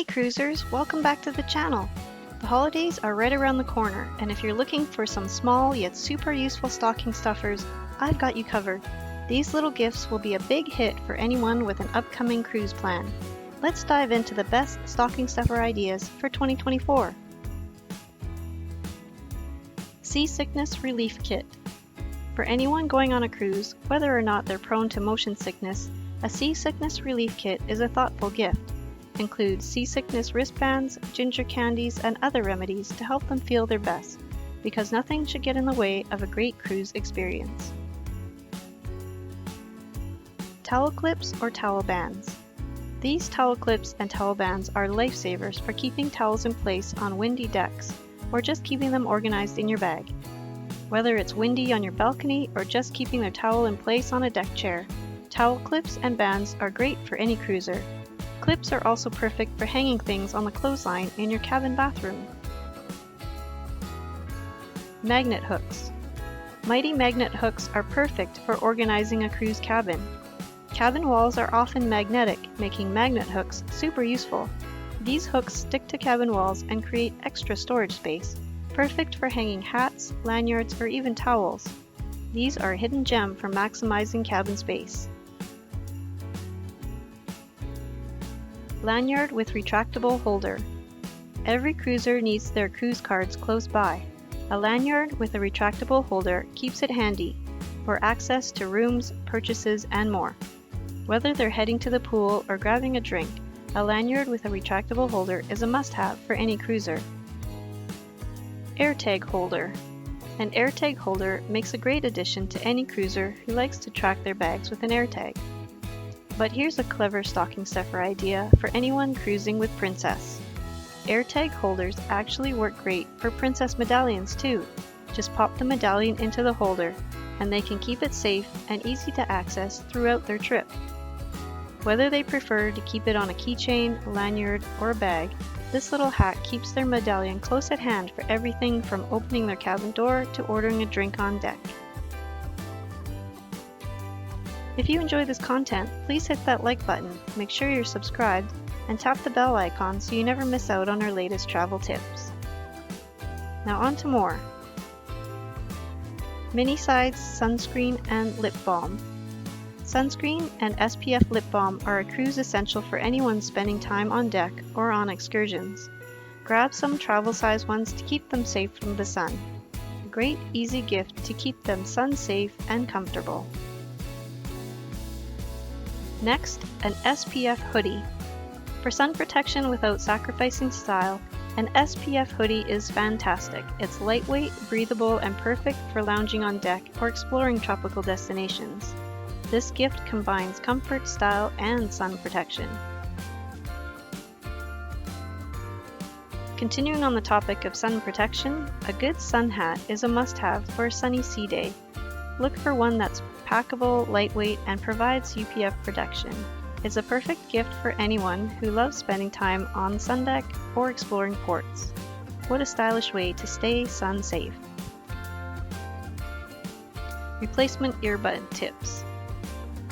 Hey cruisers, welcome back to the channel. The holidays are right around the corner, and if you're looking for some small yet super useful stocking stuffers, I've got you covered. These little gifts will be a big hit for anyone with an upcoming cruise plan. Let's dive into the best stocking stuffer ideas for 2024. Seasickness Relief Kit. For anyone going on a cruise, whether or not they're prone to motion sickness, a seasickness relief kit is a thoughtful gift. Includes seasickness wristbands, ginger candies, and other remedies to help them feel their best, because nothing should get in the way of a great cruise experience. Towel clips or towel bands. These towel clips and towel bands are lifesavers for keeping towels in place on windy decks, or just keeping them organized in your bag. Whether it's windy on your balcony or just keeping their towel in place on a deck chair, towel clips and bands are great for any cruiser. Clips are also perfect for hanging things on the clothesline in your cabin bathroom. Magnet hooks. Mighty magnet hooks are perfect for organizing a cruise cabin. Cabin walls are often magnetic, making magnet hooks super useful. These hooks stick to cabin walls and create extra storage space, perfect for hanging hats, lanyards, or even towels. These are a hidden gem for maximizing cabin space. Lanyard with retractable holder. Every cruiser needs their cruise cards close by. A lanyard with a retractable holder keeps it handy for access to rooms, purchases, and more. Whether they're heading to the pool or grabbing a drink, a lanyard with a retractable holder is a must-have for any cruiser. AirTag holder. An AirTag holder makes a great addition to any cruiser who likes to track their bags with an AirTag. But here's a clever stocking stuffer idea for anyone cruising with Princess. AirTag holders actually work great for Princess medallions too. Just pop the medallion into the holder, and they can keep it safe and easy to access throughout their trip. Whether they prefer to keep it on a keychain, lanyard, or a bag, this little hack keeps their medallion close at hand for everything from opening their cabin door to ordering a drink on deck. If you enjoy this content, please hit that like button, make sure you're subscribed, and tap the bell icon so you never miss out on our latest travel tips. Now on to more. Mini size sunscreen and lip balm. Sunscreen and SPF lip balm are a cruise essential for anyone spending time on deck or on excursions. Grab some travel size ones to keep them safe from the sun. A great easy gift to keep them sun safe and comfortable. Next, an SPF hoodie. For sun protection without sacrificing style, an SPF hoodie is fantastic. It's lightweight, breathable, and perfect for lounging on deck or exploring tropical destinations. This gift combines comfort, style, and sun protection. Continuing on the topic of sun protection, a good sun hat is a must-have for a sunny sea day. Look for one that's packable, lightweight, and provides UPF protection. It's a perfect gift for anyone who loves spending time on sun deck or exploring ports. What a stylish way to stay sun safe. Replacement earbud tips.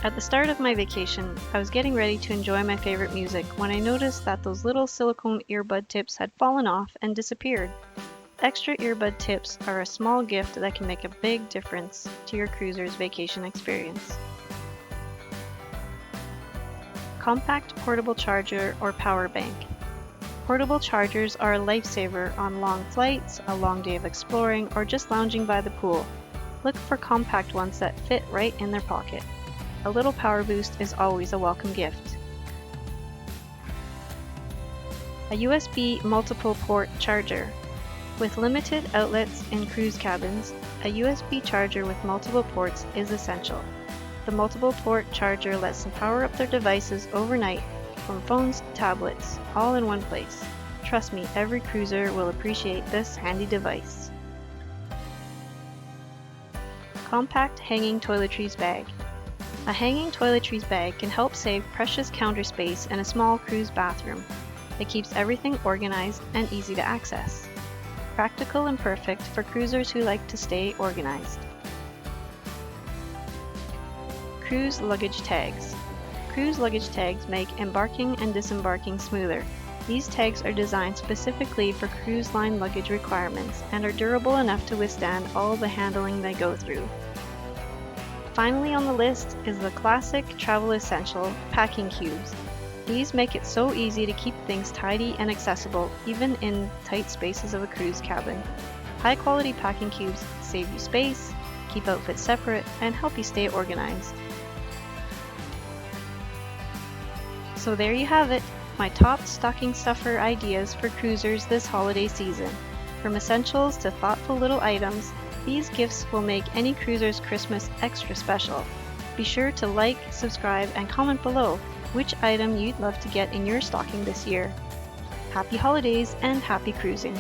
At the start of my vacation, I was getting ready to enjoy my favorite music when I noticed that those little silicone earbud tips had fallen off and disappeared. Extra earbud tips are a small gift that can make a big difference to your cruiser's vacation experience. Compact portable charger or power bank. Portable chargers are a lifesaver on long flights, a long day of exploring, or just lounging by the pool. Look for compact ones that fit right in their pocket. A little power boost is always a welcome gift. A USB multiple port charger. With limited outlets in cruise cabins, a USB charger with multiple ports is essential. The multiple port charger lets them power up their devices overnight, from phones to tablets, all in one place. Trust me, every cruiser will appreciate this handy device. Compact hanging toiletries bag. A hanging toiletries bag can help save precious counter space in a small cruise bathroom. It keeps everything organized and easy to access. Practical and perfect for cruisers who like to stay organized. Cruise luggage tags. Cruise luggage tags make embarking and disembarking smoother. These tags are designed specifically for cruise line luggage requirements and are durable enough to withstand all the handling they go through. Finally on the list is the classic travel essential packing cubes. These make it so easy to keep things tidy and accessible even in tight spaces of a cruise cabin. High quality packing cubes save you space, keep outfits separate, and help you stay organized. So there you have it, my top stocking stuffer ideas for cruisers this holiday season. From essentials to thoughtful little items, these gifts will make any cruiser's Christmas extra special. Be sure to like, subscribe, and comment below which item you'd love to get in your stocking this year. Happy holidays and happy cruising!